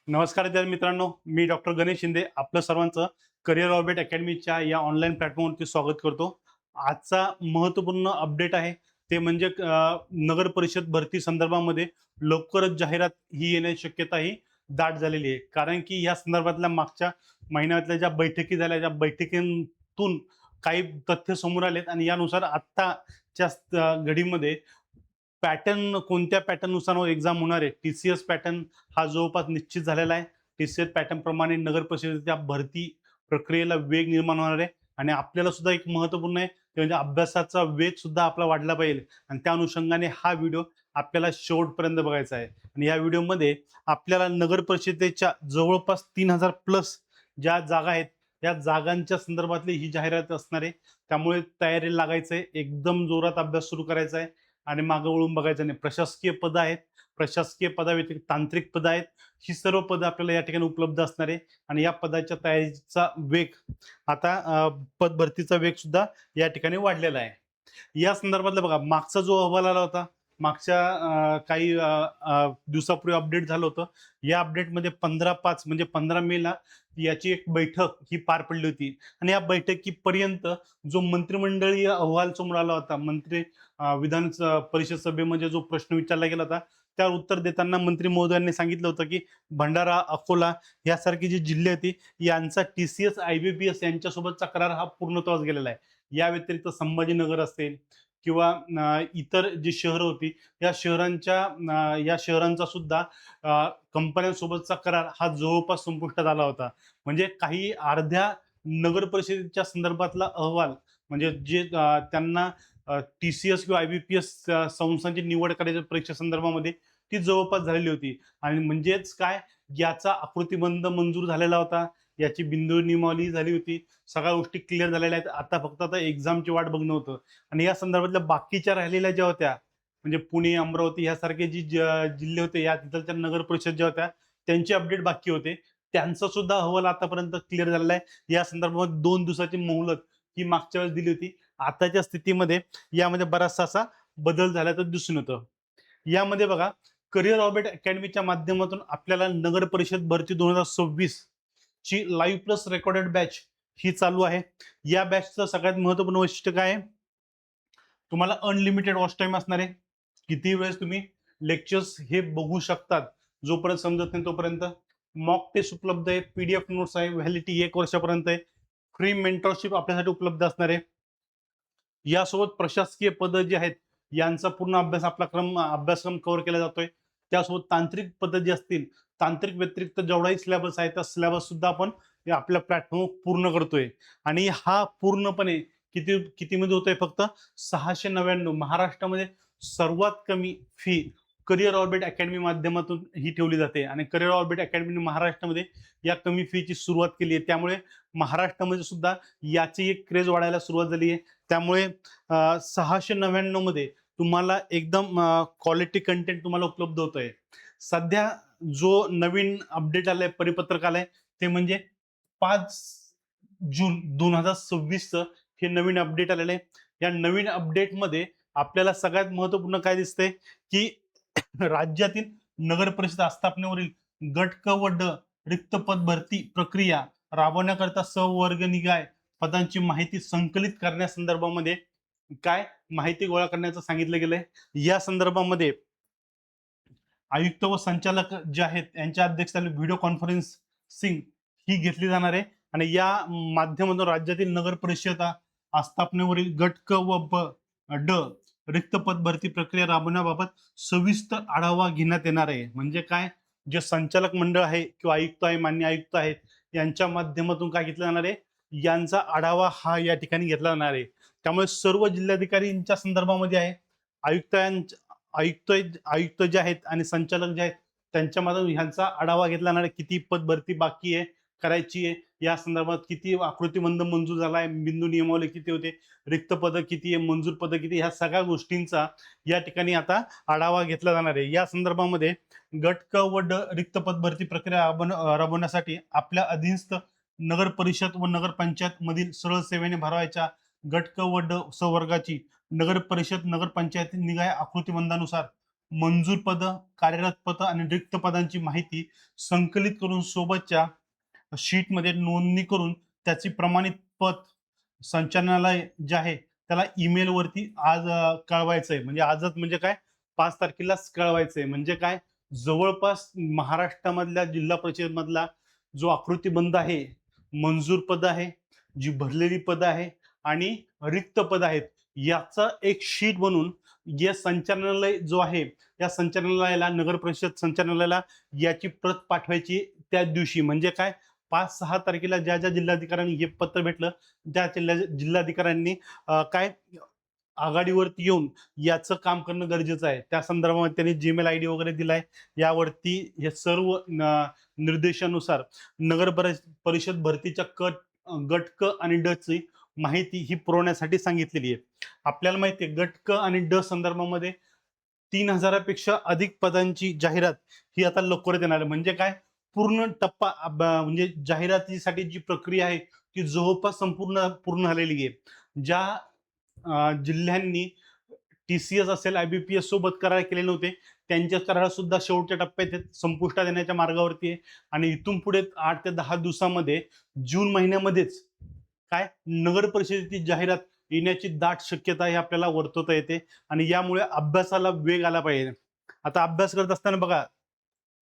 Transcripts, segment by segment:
नमस्कार विद्यार्थी मित्रांनो, मी डॉक्टर गणेश शिंदे आपलं सर्वांचं करिअर ऑर्बिट अकॅडमीच्या या ऑनलाईन प्लॅटफॉर्मवरती स्वागत करतो. आजचा महत्त्वपूर्ण अपडेट आहे ते म्हणजे नगर परिषद भरती संदर्भामध्ये लवकरच जाहिरात ही येण्याची शक्यता ही दाट झालेली आहे. कारण की या संदर्भातल्या मागच्या महिन्यातल्या ज्या बैठकी झाल्या, त्या बैठकीतून काही तथ्य समोर आलेत आणि यानुसार आत्ताच्या घडीमध्ये पॅटर्न कोणत्या पॅटर्ननुसार एक्झाम होणार आहे, टी-सी-एस पॅटर्न हा जवळपास निश्चित झालेला आहे. टी-सी-एस पॅटर्न प्रमाणे नगर परिषदेच्या भरती प्रक्रियेला वेग निर्माण होणार आहे आणि आपल्याला सुद्धा एक महत्त्वपूर्ण आहे ते म्हणजे अभ्यासाचा वेग सुद्धा आपला वाढला पाहिजे आणि त्या अनुषंगाने हा व्हिडिओ आपल्याला शेवटपर्यंत बघायचा आहे. आणि या व्हिडिओमध्ये आपल्याला नगर परिषदेच्या जवळपास 3000 प्लस ज्या जागा आहेत, या जागांच्या संदर्भातली ही जाहिरात असणार आहे. त्यामुळे तयारीला लागायचं आहे, एकदम जोरात अभ्यास सुरू करायचा आहे आणि मागं वळून बघायचं नाही. प्रशासकीय पदं आहेत, प्रशासकीय पदाव्यतिरिक्त तांत्रिक पदं आहेत. ही सर्व पदं आपल्याला या ठिकाणी उपलब्ध असणार आहे आणि या पदाच्या तयारीचा वेग आता पद भरतीचा वेग सुद्धा या ठिकाणी वाढलेला आहे. या संदर्भातला बघा मागचा जो अहवाल आला होता, मागच्या काही दिवसापूर्वी अपडेट झालं होतं. या अपडेटमध्ये 15/5 म्हणजे 15 मेला याची एक बैठक ही पार पडली होती आणि या बैठकीपर्यंत जो मंत्रिमंडळीय अहवाल समोर आला होता, विधान परिषद सभेमध्ये जो प्रश्न विचारला गेला होता, त्यावर उत्तर देताना मंत्री महोदयांनी सांगितलं होतं की भंडारा, अकोला यासारखी जी जिल्हे होती यांचा टी-सी-एस, आय-बी-पी-एस यांच्यासोबतचा करार हा पूर्णत्वास गेलेला आहे. या व्यतिरिक्त संभाजीनगर असेल किंवा इतर जी शहरं होती या शहरांचा सुद्धा कंपन्यांसोबतचा करार हा जवळपास संपुष्टात आला होता. म्हणजे काही अर्ध्या नगर परिषदेच्या संदर्भातला अहवाल म्हणजे जे त्यांना टी-सी-एस किंवा आय-बी-पी-एस संस्थांची निवड करायच्या परीक्षा संदर्भामध्ये ती जवळपास झालेली होती आणि म्हणजेच काय, याचा आकृतिबंध मंजूर झालेला होता, याची बिंदू नियमावली झाली होती, सगळ्या गोष्टी क्लिअर झालेल्या आहेत. आता फक्त आता एक्झामची वाट बघणं होतं आणि या संदर्भातल्या बाकीच्या राहिलेल्या ज्या होत्या म्हणजे पुणे, अमरावती यासारखे जिल्हे होते, या तिथलच्या नगर परिषद ज्या होत्या त्यांचे अपडेट बाकी होते. त्यांचा सुद्धा अहवाल आतापर्यंत क्लिअर झालेला आहे. या संदर्भात 2 दिवसाची मोहलत ही मागच्या वेळेस दिली होती. आताच्या स्थितीमध्ये यामध्ये बराचसा असा बदल झाल्याचं दिसून येतं. यामध्ये बघा करिअर ऑर्बिट अकॅडमीच्या माध्यमातून आपल्याला नगर परिषद भरती 2026 ची लाईव्ह प्लस रेकॉर्डेड बॅच ही चालू आहे. या बॅचचं सगळ्यात महत्त्वपूर्ण वैशिष्ट्य काय आहे, तुम्हाला अनलिमिटेड वॉच टाइम असणार आहे. किती वेळेस तुम्ही लेक्चर्स हे बघू शकतात, जोपर्यंत समजत नाही तोपर्यंत. मॉक टेस्ट उपलब्ध आहे, पीडीएफ नोट्स आहे, व्हॅलिडिटी 1 वर्षापर्यंत आहे. फ्री मेंटरशिप आपल्यासाठी उपलब्ध असणार आहे. यासोबत प्रशासकीय पदं जी आहेत यांचा पूर्ण अभ्यासक्रम कव्हर केला जातोय. त्यासोबत तांत्रिक पदं जी असतील, तांत्रिक व्यतिरिक्त जेवढाही सिलेबस आहे त्या सिलेबस सुद्धा आपण आपल्या प्लॅटफॉर्मवर पूर्ण करतोय आणि हा पूर्णपणे कितीमध्ये होतोय, फक्त 699. महाराष्ट्रामध्ये सर्वात कमी फी करिअर ऑर्बिट अकॅडमी माध्यमातून ही ठेवली जाते आणि करिअर ऑर्बिट अकॅडमीने महाराष्ट्रामध्ये या कमी फीची सुरुवात केली आहे. त्यामुळे महाराष्ट्रामध्ये सुद्धा याची एक क्रेज वाढायला सुरुवात झाली आहे. त्यामुळे 699 मध्ये तुम्हाला एकदम क्वालिटी कंटेंट तुम्हाला उपलब्ध होतोय. सध्या जो नवीन अपडेट आलाय, परिपत्रक आलंय ते म्हणजे 5 जून 2026 हे नवीन अपडेट आलेलं आहे. या नवीन अपडेटमध्ये आपल्याला सगळ्यात महत्त्वपूर्ण काय दिसतंय की राज्यातील नगर परिषद आस्थापनेवरील गट क व ड रिक्त पद भरती प्रक्रिया राबवण्याकरता सवर्गनिहाय पदांची माहिती संकलित करण्यासंदर्भामध्ये काय माहिती गोळा करण्याचं सांगितलं गेलंय. या संदर्भामध्ये आयुक्त व संचालक जे आहेत यांच्या अध्यक्षतेखाली व्हिडिओ कॉन्फरन्सिंग ही घेतली जाणार आहे आणि या माध्यमातून राज्यातील नगर परिषद आस्थापनेवरील गट क व ड रिक्त पद भरती प्रक्रिया राबवण्याबाबत सविस्तर आढावा घेण्यात येणार आहे. म्हणजे काय, जे संचालक मंडळ आहे किंवा आयुक्त आहे, मान्य आयुक्त आहेत, यांच्या माध्यमातून काय घेतलं जाणार आहे, यांचा आढावा हा या ठिकाणी घेतला जाणार आहे. त्यामुळे सर्व जिल्हाधिकारींच्या संदर्भामध्ये आहे, आयुक्त आयुक्त जे आहेत आणि संचालक जे आहेत त्यांच्या माध्यमातून ह्यांचा आढावा घेतला जाणार आहे. किती पद भरती बाकी आहे, करायची आहे, या संदर्भात किती आकृतिबंध मंजूर झाला आहे, बिंदू नियमावली किती होते, रिक्त पदं किती आहे, मंजूर पदं किती, ह्या सगळ्या गोष्टींचा या ठिकाणी आता आढावा घेतला जाणार आहे. या संदर्भामध्ये गट क व ड रिक्त पद भरती प्रक्रिया राबवण्यासाठी आपल्या अधीनस्थ नगर परिषद व नगर पंचायत मधील सरळ सेवेने भरवायच्या गट क व ड संवर्गाची नगर परिषद नगर पंचायत निहाय आकृतिबंधानुसार मंजूर पद, कार्यरत पद आणि रिक्त पदांची माहिती संकलित करून सोबतच्या शीटमध्ये नोंदणी करून त्याची प्रमाणित पद संचालनालय जे आहे त्याला ईमेल वरती आज कळवायचंय. म्हणजे आजच म्हणजे काय 5 तारखेलाच कळवायचंय. म्हणजे काय जवळपास महाराष्ट्रामधल्या जिल्हा परिषद मधला जो आकृतीबंध आहे, मंजूर पद आहे, जी भरलेली पद आहे आणि रिक्त पद आहेत, याचा एक शीट बनवून जे संचालनालय जो आहे या संचालनालयाला, नगर परिषद संचालनालयाला याची प्रत पाठवायची त्याच दिवशी. म्हणजे काय 5-6 तारखेला ज्या ज्या जिल्हाधिकाऱ्यांनी हे पत्र भेटलं त्या जिल्हाधिकाऱ्यांनी काय आघाडीवरती येऊन याचं काम करणं गरजेचं आहे. त्या संदर्भामध्ये त्यांनी जीमेल आयडी वगैरे दिलाय. यावरती हे सर्व निर्देशानुसार नगर परिषद भरतीच्या गट क आणि ड ची माहिती ही पुरवण्यासाठी सांगितलेली आहे. आपल्याला माहिती आहे गट क आणि ड संदर्भामध्ये 3000पेक्षा अधिक पदांची जाहिरात ही आता लवकरच येणार आहे. म्हणजे काय पूर्ण टप्पा म्हणजे जाहिरातीसाठी जी प्रक्रिया आहे ती जवळपास पूर्ण झालेली आहे. ज्या जिल्ह्यांनी TCS असेल IBPS सोबत करार केले नव्हते त्यांचे करार सुद्धा शेवटच्या टप्प्यात संपुष्टात येण्याच्या मार्गावरती आहे. आणि इथून पुढे 8 ते 10 दिवसामध्ये जून महिन्यामध्येच काय नगर परिषदेची जाहिरात येण्याची दाट शक्यता ही आपल्याला वर्तवता येते. आणि यामुळे अभ्यासाला वेग आला पाहिजे. आता अभ्यास करत असताना बघा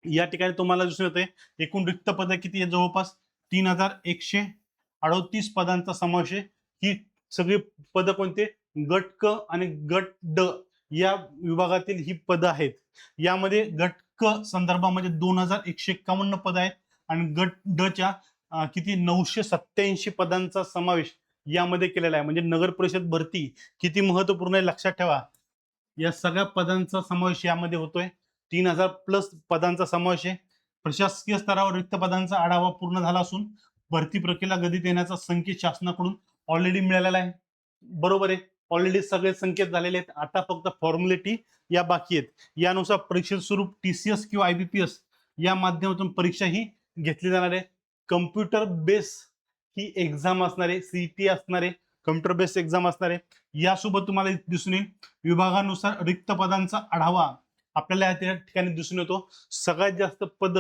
या ठिकाणी तुम्हाला दिसून येते एकूण रिक्त पद किती आहे, जवळपास 3138 पदांचा समावेश आहे. ही सगळी पद कोणते, गट क आणि गट ड या विभागातील ही पद आहेत. यामध्ये गट क संदर्भामध्ये 2151 पद आहेत आणि गट ड च्या किती 987 पदांचा समावेश यामध्ये केलेला आहे. म्हणजे नगर परिषद भरती किती महत्वपूर्ण आहे लक्षात ठेवा. या सगळ्या पदांचा समावेश यामध्ये होतोय. 3000+ पदांचा समावेश आहे. प्रशासकीय स्तरावर रिक्त पदांचा आढावा पूर्ण झाला असून भरती प्रक्रियेला गती येण्याचा संकेत शासनाकडून ऑलरेडी मिळालेला आहे. बरोबर आहे, ऑलरेडी सगळे संकेत झालेले आहेत. आता फक्त फॉर्मॅलिटी या बाकी आहेत. यानुसार परीक्षेचं स्वरूप TCS किंवा IBPS या माध्यमातून परीक्षा ही घेतली जाणार आहे. कम्प्युटर बेस ही एक्झाम असणार आहे, CET असणार आहे, कम्प्युटर बेस एक्झाम असणार आहे. यासोबत तुम्हाला दिसून येईल विभागानुसार रिक्त पदांचा आढावा आपल्याला या ठिकाणी दिसून येतो. सगळ्यात जास्त पद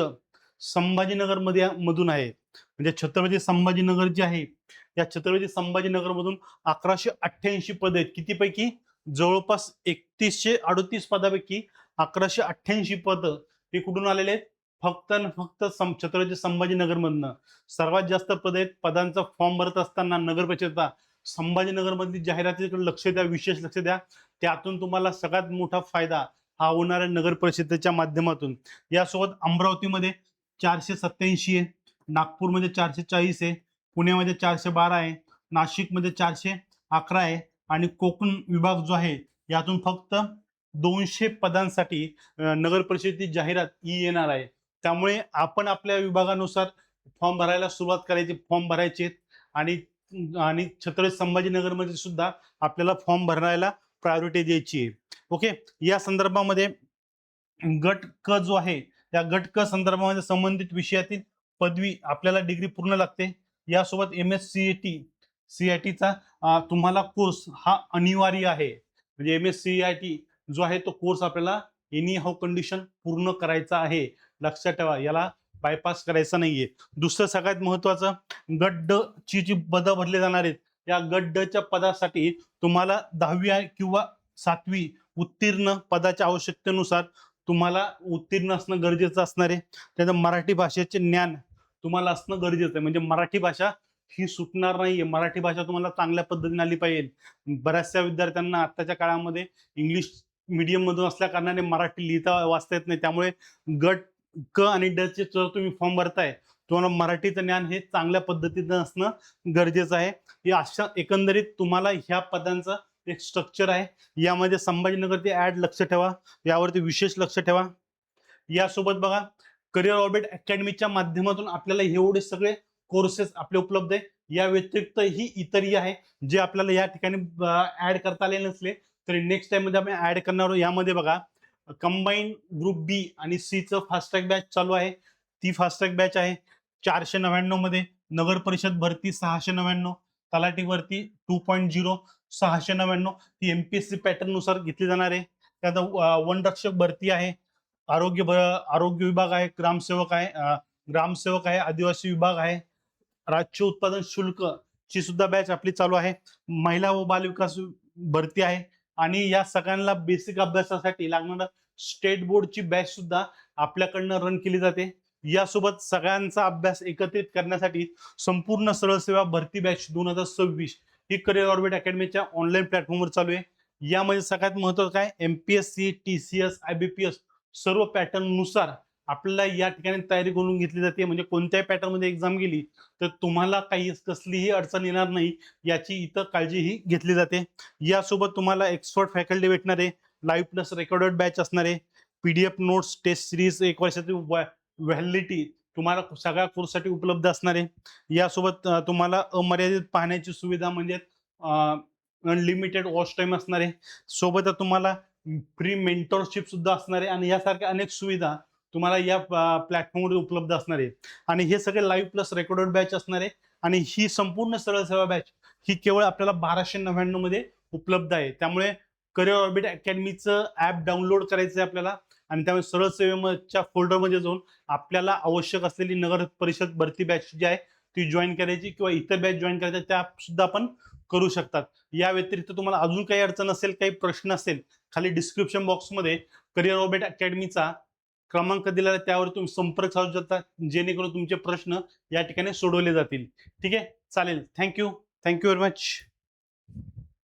संभाजीनगर मधून आहे. म्हणजे छत्रपती संभाजीनगर जे आहे या छत्रपती संभाजीनगर मधून 1188 पद आहेत. कितीपैकी, जवळपास 3138 पदापैकी 1188 पद हे कुठून आलेले आहेत, फक्त आणि फक्त छत्रपती संभाजीनगर मधनं. सर्वात जास्त पद आहेत. पदांचा फॉर्म भरत असताना नगर परिषदेचा संभाजीनगर मधली जाहिरातीकडे लक्ष द्या, विशेष लक्ष द्या. त्यातून तुम्हाला सगळ्यात मोठा फायदा हा होणार आहे नगर परिषदेच्या माध्यमातून. यासोबत अमरावतीमध्ये 487 आहे, नागपूरमध्ये 440 आहे, पुण्यामध्ये 412 आहे, नाशिकमध्ये 411 आहे आणि कोकण विभाग जो आहे यातून फक्त 200 पदांसाठी नगर परिषदेची जाहिरात ही येणार आहे. त्यामुळे आपण आपल्या विभागानुसार फॉर्म भरायला सुरुवात करायची, फॉर्म भरायचे आणि आणि छत्रपती संभाजीनगरमध्ये सुद्धा आपल्याला फॉर्म भरायला प्रायोरिटी द्यायची आहे. ओके, या संदर्भामध्ये गट क जो आहे त्या गट क संदर्भामध्ये संबंधित विषयातील पदवी आपल्याला डिग्री पूर्ण लागते. यासोबत CIT चा तुम्हाला कोर्स हा अनिवार्य आहे. म्हणजे CIT जो आहे तो कोर्स आपल्याला एनी हाऊ कंडिशन पूर्ण करायचा आहे. लक्षात ठेवा, याला बायपास करायचा नाहीये. दुसरं सगळ्यात महत्वाचं, गट ड ची जी पदं भरली जाणार आहेत या गट ड च्या पदासाठी तुम्हाला 10वी किंवा 7वी उत्तीर्ण पदाच्या आवश्यकतेनुसार तुम्हाला उत्तीर्ण असणं गरजेचं असणार आहे. त्याचं मराठी भाषेचे ज्ञान तुम्हाला असणं गरजेचं आहे. म्हणजे मराठी भाषा ही सुटणार नाहीये. मराठी भाषा तुम्हाला चांगल्या पद्धतीने आली पाहिजे. बऱ्याचशा विद्यार्थ्यांना आताच्या काळामध्ये इंग्लिश मीडियम मधून असल्या कारणाने मराठी लिहिता वाचता येत नाही. त्यामुळे गट क आणि ड चे जर तुम्ही फॉर्म भरताय तुम्हाला मराठीचं ज्ञान हे चांगल्या पद्धतीनं असणं गरजेचं आहे. या अशा एकंदरीत तुम्हाला ह्या पदांचं एक स्ट्रक्चर आहे. यामध्ये संभाजीनगर ते ऍड लक्ष ठेवा, यावरती विशेष लक्ष ठेवा. यासोबत बघा करिअर ऑर्बिट अकॅडमीच्या माध्यमातून आपल्याला एवढे सगळे कोर्सेस आपले उपलब्ध आहे. या व्यतिरिक्त ही इतरही आहे जे आपल्याला या ठिकाणी ऍड करता आले नसले तरी नेक्स्ट टाइम मध्ये आपण ऍड करणार आहोत. यामध्ये बघा कंबाईन ग्रुप बी आणि सी चं फास्ट ट्रॅक बॅच चालू आहे. ती फास्ट ट्रॅक बॅच आहे 499 मध्ये. नगर परिषद भरती 699, तलाठी भरती 2.0 699 ती MPSC पॅटर्न नुसार घेतली जाणार आहे. त्यानंतर वनरक्षक भरती आहे, आरोग्य विभाग आहे, ग्रामसेवक आहे, आदिवासी विभाग आहे, राज्य उत्पादन शुल्क ची सुद्धा बॅच आपली चालू आहे, महिला व बालविकास भरती आहे आणि या सगळ्यांना बेसिक अभ्यासासाठी लागणारं स्टेट बोर्डची बॅच सुद्धा आपल्याकडनं रन केली जाते. यासोबत सगळ्यांचा अभ्यास एकत्रित करण्यासाठी संपूर्ण सरळ सेवा भरती बॅच 2026 ही करिअर ऑर्बिट अकॅडमीच्या ऑनलाईन प्लॅटफॉर्मवर चालू आहे. यामध्ये सगळ्यात महत्त्वाचं काय, एमपीएससी, टीसीएस, आयबीपीएस सर्व पॅटर्न नुसार आपल्याला या ठिकाणी तयारी करून घेतली जाते. म्हणजे कोणत्याही पॅटर्न मध्ये एक्झाम गेली तर तुम्हाला काही कसलीही अडचण येणार नाही याची इथं काळजीही घेतली जाते. यासोबत तुम्हाला एक्सपर्ट फॅकल्टी भेटणार आहे, लाईव्ह प्लस रेकॉर्डेड बॅच असणार आहे, पीडीएफ नोट्स, टेस्ट सिरीज, 1 वर्षाची व्हॅलिडिटी तुम्हाला सगळ्या कोर्ससाठी उपलब्ध असणार आहे. यासोबत तुम्हाला अमर्यादित पाहण्याची सुविधा म्हणजे अनलिमिटेड वॉच टाइम असणार आहे. सोबतच तुम्हाला फ्री मेंटरशिप सुद्धा असणार आहे आणि यासारख्या अनेक सुविधा तुम्हाला या प्लॅटफॉर्मवर उपलब्ध असणार आहे. आणि हे सगळे लाईव्ह प्लस रेकॉर्डेड बॅच असणार आहे आणि ही संपूर्ण सरळ सेवा बॅच ही केवळ आपल्याला 1299 मध्ये उपलब्ध आहे. त्यामुळे करिअर ऑर्बिट अकॅडमीचं ऍप डाउनलोड करायचं आहे आपल्याला आणि त्यामुळे सरळ सेवेच्या फोल्डरमध्ये जाऊन आपल्याला आवश्यक असलेली नगर परिषद भरती बॅच जी आहे ती जॉईन करायची किंवा इतर बॅच जॉईन करायच्या त्या सुद्धा आपण करू शकतात. या व्यतिरिक्त तुम्हाला अजून काही अडचण असेल, काही प्रश्न असेल, खाली डिस्क्रिप्शन बॉक्समध्ये करिअर ऑर्बिट अकॅडमीचा क्रमांक दिलेला आहे, त्यावर तुम्ही संपर्क साधू शकता जेणेकरून तुमचे प्रश्न या ठिकाणी सोडवले जातील. ठीक आहे, चालेल. Thank you very much.